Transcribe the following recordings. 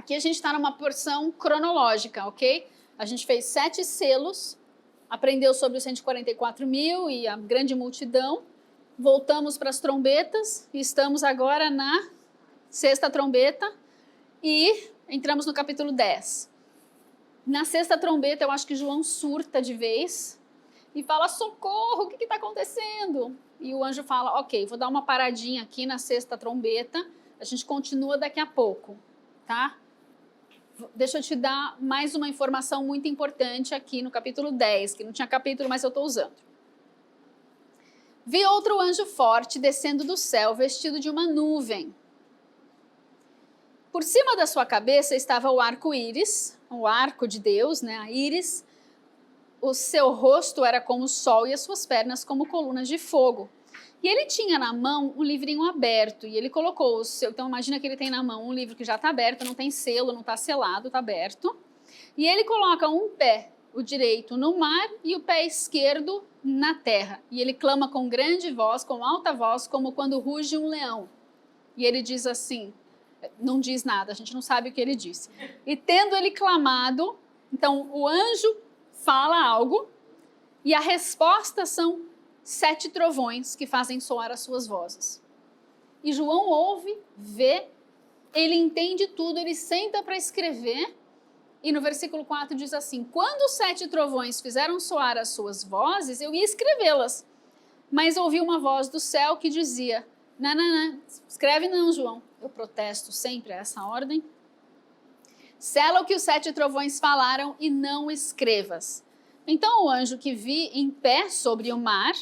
Aqui a gente está numa porção cronológica, ok? A gente fez 7 selos, aprendeu sobre os 144 mil e a grande multidão, voltamos para as trombetas e estamos agora na 6ª trombeta e entramos no capítulo 10. Na 6ª trombeta eu acho que João surta de vez e fala, socorro, o que está acontecendo? E o anjo fala, ok, vou dar uma paradinha aqui na 6ª trombeta, a gente continua daqui a pouco, tá? Deixa eu te dar mais uma informação muito importante aqui no capítulo 10, que não tinha capítulo, mas eu estou usando. Vi outro anjo forte descendo do céu, vestido de uma nuvem. Por cima da sua cabeça estava o arco-íris, o arco de Deus, né, a íris. O seu rosto era como o sol e as suas pernas como colunas de fogo. E ele tinha na mão um livrinho aberto, e ele colocou o seu... Então imagina que ele tem na mão um livro que já está aberto, não tem selo, não está selado, está aberto. E ele coloca um pé, o direito, no mar e o pé esquerdo na terra. E ele clama com grande voz, com alta voz, como quando ruge um leão. E ele diz assim, não diz nada, a gente não sabe o que ele disse. E tendo ele clamado, então o anjo fala algo, e a resposta são 7 trovões que fazem soar as suas vozes. E João ouve, vê, ele entende tudo, ele senta para escrever, e no versículo 4 diz assim, quando os 7 trovões fizeram soar as suas vozes, eu ia escrevê-las, mas ouvi uma voz do céu que dizia, não, escreve não, João. Eu protesto sempre a essa ordem. Sela o que os 7 trovões falaram e não escrevas. Então o anjo que vi em pé sobre o mar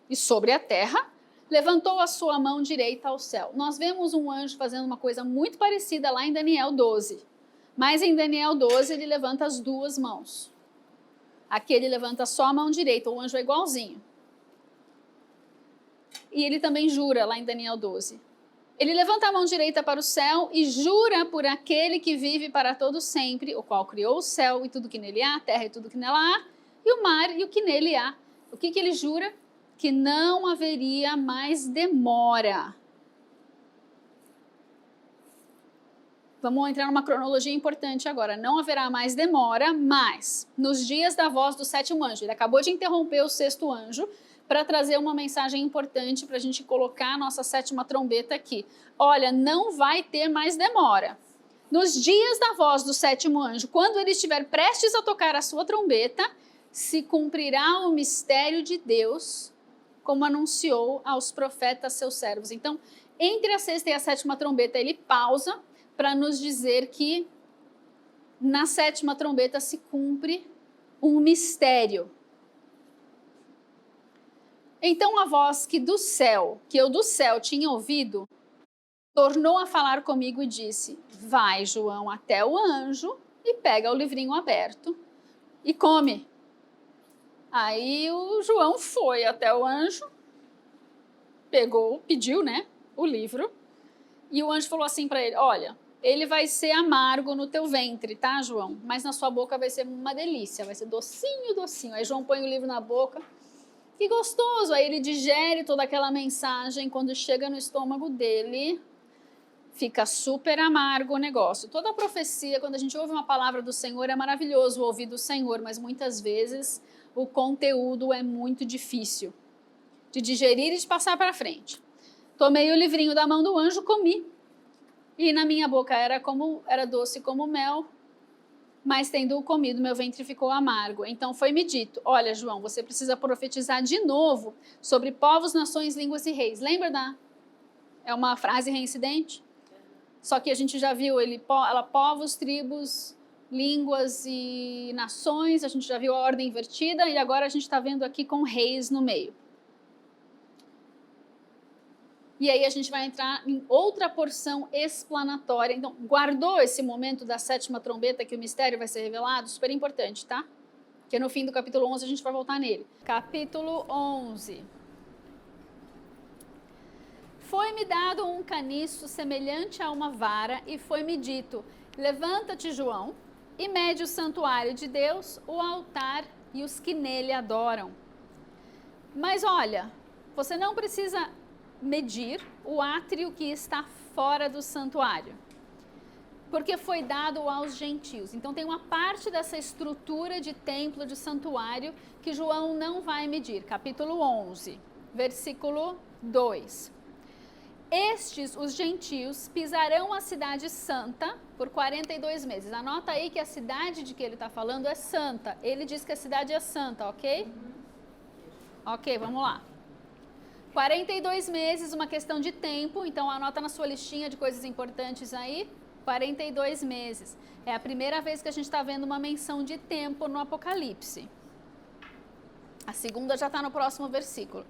e sobre a terra, levantou a sua mão direita ao céu. Nós vemos um anjo fazendo uma coisa muito parecida lá em Daniel 12. Mas em Daniel 12 ele levanta as 2 mãos. Aqui ele levanta só a mão direita, o anjo é igualzinho. E ele também jura lá em Daniel 12. Ele levanta a mão direita para o céu e jura por aquele que vive para todo sempre, o qual criou o céu e tudo que nele há, a terra e tudo que nela há, e o mar e o que nele há. O que ele jura? Que não haveria mais demora. Vamos entrar numa cronologia importante agora. Não haverá mais demora, mas nos dias da voz do 7º anjo, ele acabou de interromper o 6º anjo para trazer uma mensagem importante para a gente colocar a nossa 7ª trombeta aqui. Olha, não vai ter mais demora. Nos dias da voz do 7º anjo, quando ele estiver prestes a tocar a sua trombeta, se cumprirá o mistério de Deus, como anunciou aos profetas seus servos. Então, entre a 6ª e a 7ª trombeta, ele pausa para nos dizer que na 7ª trombeta se cumpre um mistério. Então a voz que eu do céu tinha ouvido, tornou a falar comigo e disse, vai, João, até o anjo e pega o livrinho aberto e come. Aí o João foi até o anjo, pediu, né, o livro, e o anjo falou assim para ele, olha, ele vai ser amargo no teu ventre, tá, João? Mas na sua boca vai ser uma delícia, vai ser docinho, docinho. Aí João põe o livro na boca, que gostoso, aí ele digere toda aquela mensagem, quando chega no estômago dele, fica super amargo o negócio. Toda a profecia, quando a gente ouve uma palavra do Senhor, é maravilhoso ouvir do Senhor, mas muitas vezes o conteúdo é muito difícil de digerir e de passar para frente. Tomei o livrinho da mão do anjo, comi, e na minha boca era doce como mel, mas tendo-o comido, meu ventre ficou amargo. Então foi-me dito, olha, João, você precisa profetizar de novo sobre povos, nações, línguas e reis. Lembra é uma frase reincidente? Só que a gente já viu ela povos, tribos, línguas e nações, a gente já viu a ordem invertida e agora a gente está vendo aqui com reis no meio. E aí a gente vai entrar em outra porção explanatória. Então, guardou esse momento da 7ª trombeta que o mistério vai ser revelado? Super importante, tá? Porque no fim do capítulo 11 a gente vai voltar nele. Capítulo 11. Foi-me dado um caniço semelhante a uma vara e foi-me dito, levanta-te, João, e mede o santuário de Deus, o altar e os que nele adoram. Mas olha, você não precisa medir o átrio que está fora do santuário, porque foi dado aos gentios. Então tem uma parte dessa estrutura de templo, de santuário, que João não vai medir. Capítulo 11, versículo 2. Estes, os gentios, pisarão a cidade santa por 42 meses. Anota aí que a cidade de que ele está falando é santa. Ele diz que a cidade é santa, ok? Ok, vamos lá. 42 meses, uma questão de tempo, então anota na sua listinha de coisas importantes aí. 42 meses. É a primeira vez que a gente está vendo uma menção de tempo no Apocalipse. A segunda já está no próximo versículo.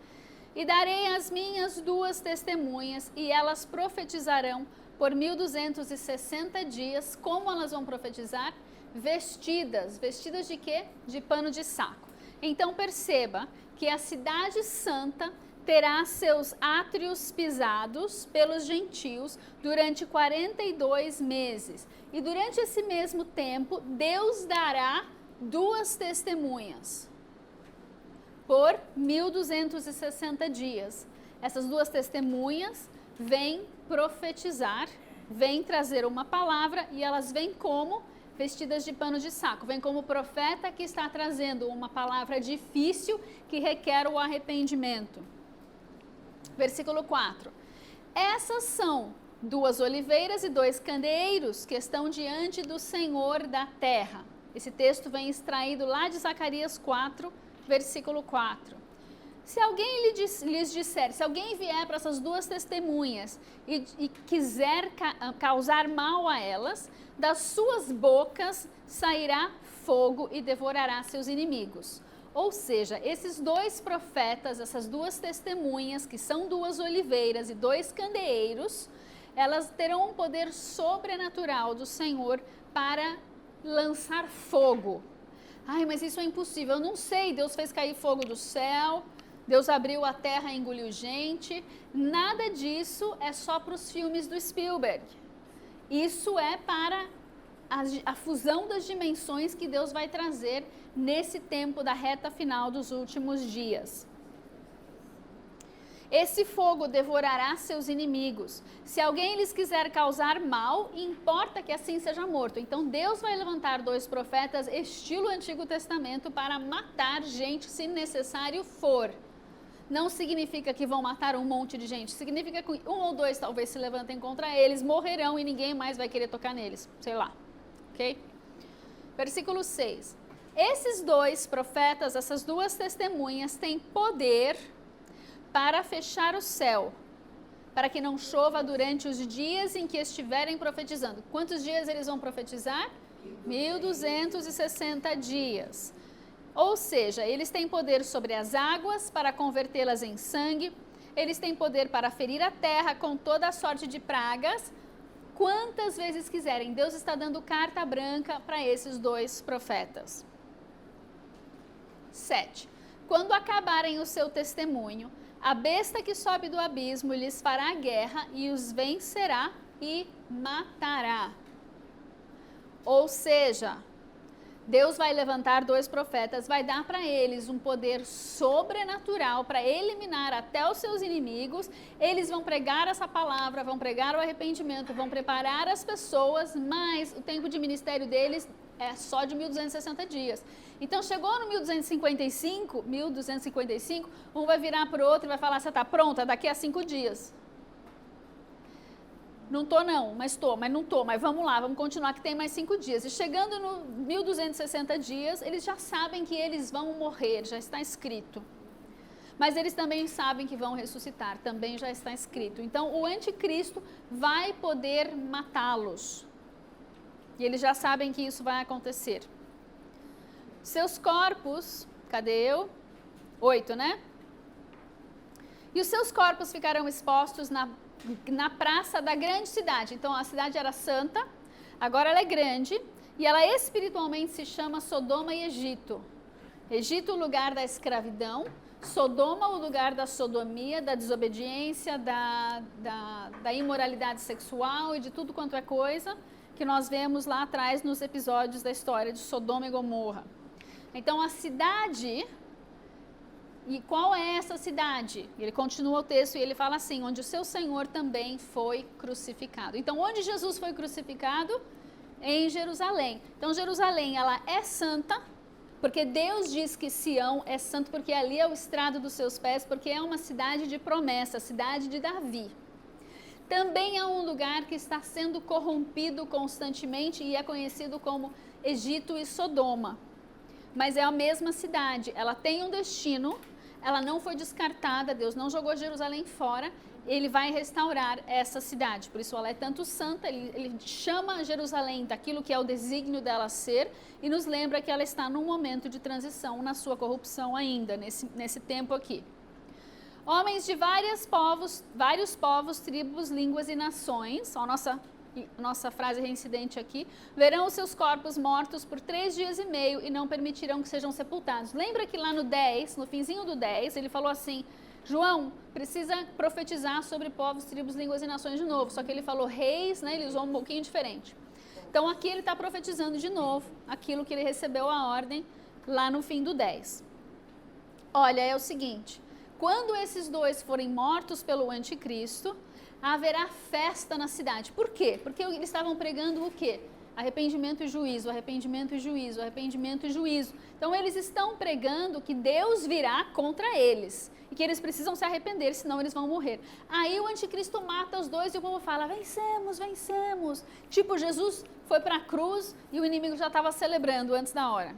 E darei as minhas 2 testemunhas, e elas profetizarão por 1260 dias. Como elas vão profetizar? Vestidas. Vestidas de quê? De pano de saco. Então perceba que a cidade santa terá seus átrios pisados pelos gentios durante 42 meses. E durante esse mesmo tempo, Deus dará 2 testemunhas por 1260 dias. Essas 2 testemunhas vêm profetizar, vêm trazer uma palavra, e elas vêm como vestidas de pano de saco. Vêm como profeta que está trazendo uma palavra difícil que requer o arrependimento. Versículo 4. Essas são 2 oliveiras e 2 candeeiros que estão diante do Senhor da terra. Esse texto vem extraído lá de Zacarias 4, versículo 4. Se alguém lhes disser, se alguém vier para essas 2 testemunhas e quiser causar mal a elas, das suas bocas sairá fogo e devorará seus inimigos. Ou seja, esses 2 profetas, essas 2 testemunhas, que são 2 oliveiras e 2 candeeiros, elas terão um poder sobrenatural do Senhor para lançar fogo. Ai, mas isso é impossível. Eu não sei, Deus fez cair fogo do céu, Deus abriu a terra e engoliu gente. Nada disso é só para os filmes do Spielberg. Isso é para a fusão das dimensões que Deus vai trazer nesse tempo da reta final dos últimos dias. Esse fogo devorará seus inimigos. Se alguém lhes quiser causar mal, importa que assim seja morto. Então Deus vai levantar 2 profetas estilo Antigo Testamento para matar gente se necessário for. Não significa que vão matar um monte de gente, significa que 1 ou 2 talvez se levantem contra eles, morrerão e ninguém mais vai querer tocar neles, sei lá, ok? Versículo 6. Esses 2 profetas, essas 2 testemunhas têm poder para fechar o céu, para que não chova durante os dias em que estiverem profetizando. Quantos dias eles vão profetizar? 1260 dias. Ou seja, eles têm poder sobre as águas para convertê-las em sangue, eles têm poder para ferir a terra com toda a sorte de pragas, quantas vezes quiserem. Deus está dando carta branca para esses 2 profetas. 7. Quando acabarem o seu testemunho, a besta que sobe do abismo lhes fará guerra e os vencerá e matará. Ou seja, Deus vai levantar 2 profetas, vai dar para eles um poder sobrenatural para eliminar até os seus inimigos. Eles vão pregar essa palavra, vão pregar o arrependimento, vão preparar as pessoas, mas o tempo de ministério deles é só de 1260 dias. Então chegou no 1255, um vai virar para o outro e vai falar: você está pronta? Daqui a 5 dias. Não tô não, mas tô, mas não tô, mas vamos lá, vamos continuar que tem mais 5 dias. E chegando no 1260 dias, eles já sabem que eles vão morrer, já está escrito. Mas eles também sabem que vão ressuscitar, também já está escrito. Então o anticristo vai poder matá-los. E eles já sabem que isso vai acontecer. Seus corpos, cadê eu? 8, né? E os seus corpos ficarão expostos na praça da grande cidade. Então a cidade era santa, agora ela é grande, e ela espiritualmente se chama Sodoma e Egito. Egito, o lugar da escravidão, Sodoma, o lugar da sodomia, da desobediência, da imoralidade sexual e de tudo quanto é coisa que nós vemos lá atrás nos episódios da história de Sodoma e Gomorra. Então a cidade E qual é essa cidade? Ele continua o texto e ele fala assim, onde o seu Senhor também foi crucificado. Então, onde Jesus foi crucificado? Em Jerusalém. Então, Jerusalém, ela é santa, porque Deus diz que Sião é santo, porque ali é o estrado dos seus pés, porque é uma cidade de promessa, a cidade de Davi. Também é um lugar que está sendo corrompido constantemente e é conhecido como Egito e Sodoma. Mas é a mesma cidade, ela tem um destino, ela não foi descartada, Deus não jogou Jerusalém fora, ele vai restaurar essa cidade. Por isso ela é tanto santa, ele chama Jerusalém daquilo que é o desígnio dela ser e nos lembra que ela está num momento de transição na sua corrupção ainda, nesse tempo aqui. Homens de vários povos, tribos, línguas e nações, a nossa frase reincidente aqui, verão os seus corpos mortos por 3 dias e meio e não permitirão que sejam sepultados. Lembra que lá no 10, no finzinho do 10, ele falou assim, João, precisa profetizar sobre povos, tribos, línguas e nações de novo, só que ele falou reis, né, ele usou um pouquinho diferente. Então aqui ele está profetizando de novo aquilo que ele recebeu a ordem lá no fim do 10. Olha, é o seguinte, quando esses dois forem mortos pelo anticristo, haverá festa na cidade. Por quê? Porque eles estavam pregando o quê? Arrependimento e juízo, arrependimento e juízo, arrependimento e juízo. Então eles estão pregando que Deus virá contra eles e que eles precisam se arrepender, senão eles vão morrer. Aí o anticristo mata os dois e o povo fala, vencemos, vencemos. Tipo, Jesus foi para a cruz e o inimigo já estava celebrando antes da hora.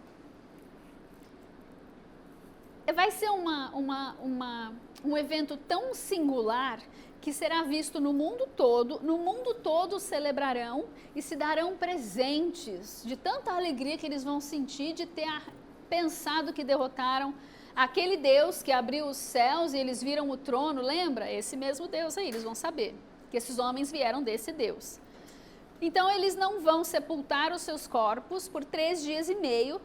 Vai ser um evento tão singular que será visto no mundo todo celebrarão e se darão presentes de tanta alegria que eles vão sentir de ter pensado que derrotaram aquele Deus que abriu os céus e eles viram o trono, lembra? Esse mesmo Deus aí, eles vão saber que esses homens vieram desse Deus. Então eles não vão sepultar os seus corpos por 3 dias e meio,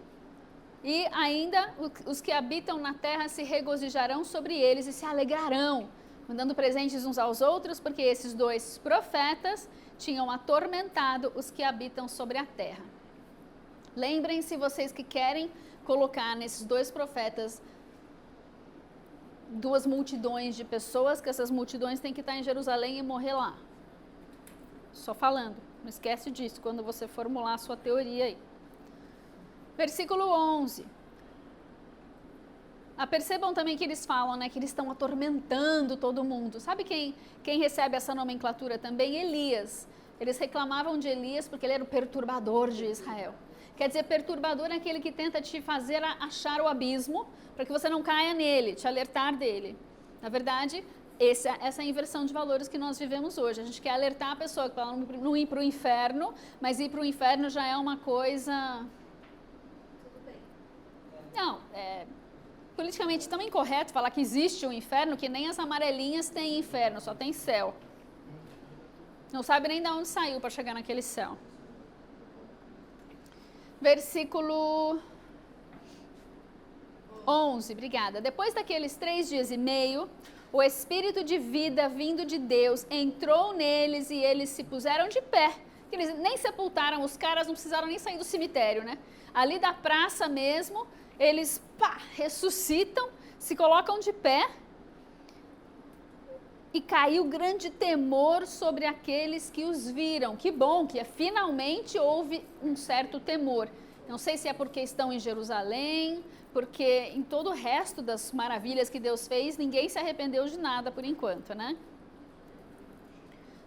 e ainda os que habitam na terra se regozijarão sobre eles e se alegrarão, mandando presentes uns aos outros, porque esses dois profetas tinham atormentado os que habitam sobre a terra. Lembrem-se, vocês que querem colocar nesses dois profetas 2 multidões de pessoas, que essas multidões têm que estar em Jerusalém e morrer lá. Só falando, não esquece disso quando você formular a sua teoria aí. Versículo 11. Percebam também que eles falam, né, que eles estão atormentando todo mundo. Sabe quem recebe essa nomenclatura também? Elias. Eles reclamavam de Elias porque ele era o perturbador de Israel. Quer dizer, perturbador é aquele que tenta te fazer achar o abismo para que você não caia nele, te alertar dele. Na verdade, essa é a inversão de valores que nós vivemos hoje. A gente quer alertar a pessoa para ela não ir para o inferno, mas ir para o inferno já é uma coisa... Não, é politicamente tão incorreto falar que existe um inferno que nem as amarelinhas têm inferno, só tem céu. Não sabe nem de onde saiu para chegar naquele céu. Versículo 11, obrigada. Depois daqueles 3 dias e meio, o Espírito de vida vindo de Deus entrou neles e eles se puseram de pé. Eles nem sepultaram os caras, não precisaram nem sair do cemitério, né? Ali da praça mesmo, eles ressuscitam, se colocam de pé e caiu grande temor sobre aqueles que os viram. Que bom que finalmente houve um certo temor. Não sei se é porque estão em Jerusalém, porque em todo o resto das maravilhas que Deus fez, ninguém se arrependeu de nada por enquanto, né?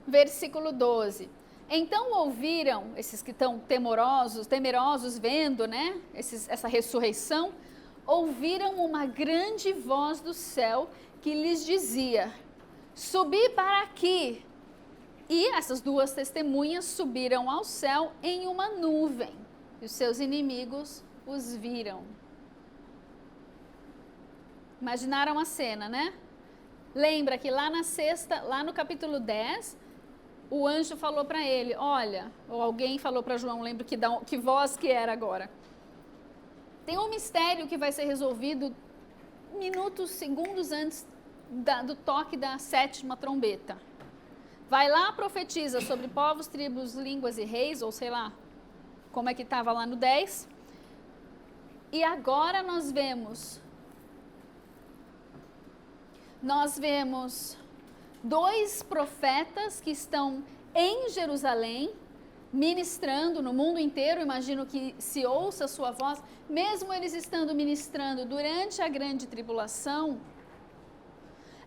Versículo 12. Então ouviram, esses que estão temerosos vendo, né, essa ressurreição, ouviram uma grande voz do céu que lhes dizia, subi para aqui. E essas 2 testemunhas subiram ao céu em uma nuvem, e os seus inimigos os viram. Imaginaram a cena, né? Lembra que lá no capítulo 10, o anjo falou para ele, olha, ou alguém falou para João, lembro que voz que era agora. Tem um mistério que vai ser resolvido minutos, segundos antes do toque da 7ª trombeta. Vai lá, profetiza sobre povos, tribos, línguas e reis, ou sei lá, como é que estava lá no 10. E agora nós vemos nós vemos 2 profetas que estão em Jerusalém, ministrando no mundo inteiro. Imagino que se ouça a sua voz, mesmo eles estando ministrando durante a grande tribulação,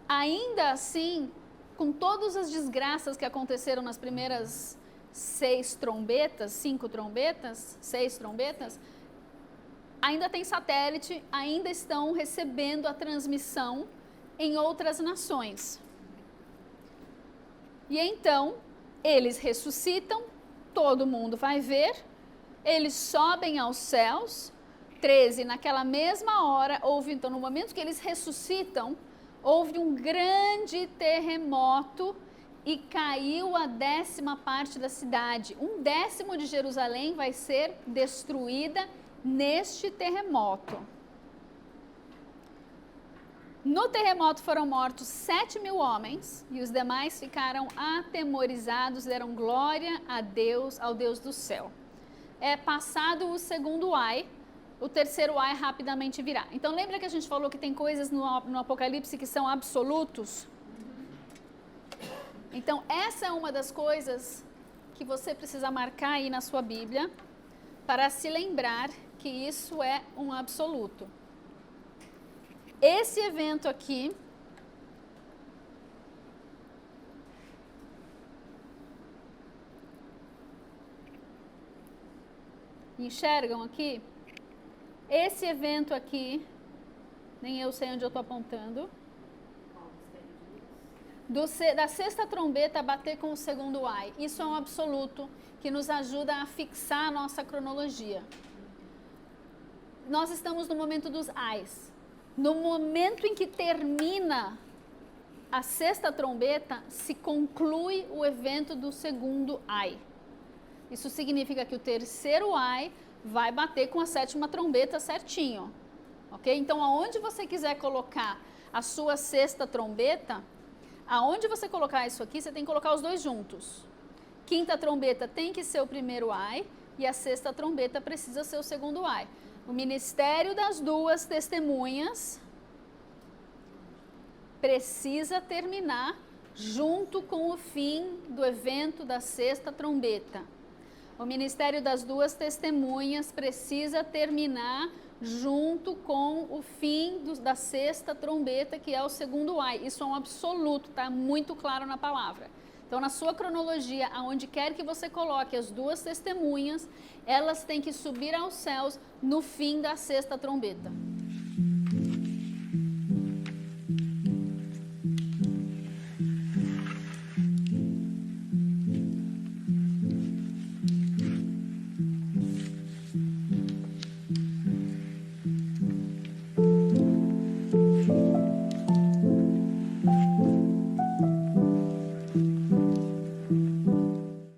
ainda assim, com todas as desgraças que aconteceram nas primeiras 6 trombetas, 5 trombetas, 6 trombetas, ainda tem satélite, ainda estão recebendo a transmissão em outras nações. E então, eles ressuscitam, todo mundo vai ver, eles sobem aos céus. 13, naquela mesma hora, então no momento que eles ressuscitam, houve um grande terremoto e caiu a 10ª parte da cidade. 1/10 de Jerusalém vai ser destruída neste terremoto. No terremoto foram mortos 7.000 homens e os demais ficaram atemorizados, deram glória a Deus, ao Deus do céu. É passado o segundo ai, o terceiro ai rapidamente virá. Então lembra que a gente falou que tem coisas no Apocalipse que são absolutos? Então essa é uma das coisas que você precisa marcar aí na sua Bíblia para se lembrar que isso é um absoluto. Esse evento aqui enxergam aqui? Esse evento aqui, nem eu sei onde eu estou apontando, da 6ª trombeta bater com o segundo ai. Isso é um absoluto que nos ajuda a fixar a nossa cronologia. Nós estamos no momento dos ais. No momento em que termina a 6ª trombeta, se conclui o evento do segundo ai. Isso significa que o terceiro ai vai bater com a 7ª trombeta certinho, ok? Então, aonde você quiser colocar a sua 6ª trombeta, aonde você colocar isso aqui, você tem que colocar os dois juntos. 5ª trombeta tem que ser o primeiro ai e a 6ª trombeta precisa ser o segundo ai. O ministério das 2 testemunhas precisa terminar junto com o fim do evento da 6ª trombeta. O ministério das 2 testemunhas precisa terminar junto com o fim da 6ª trombeta, que é o segundo ai. Isso é um absoluto, está muito claro na palavra. Então, na sua cronologia, aonde quer que você coloque as 2 testemunhas, elas têm que subir aos céus no fim da 6ª trombeta.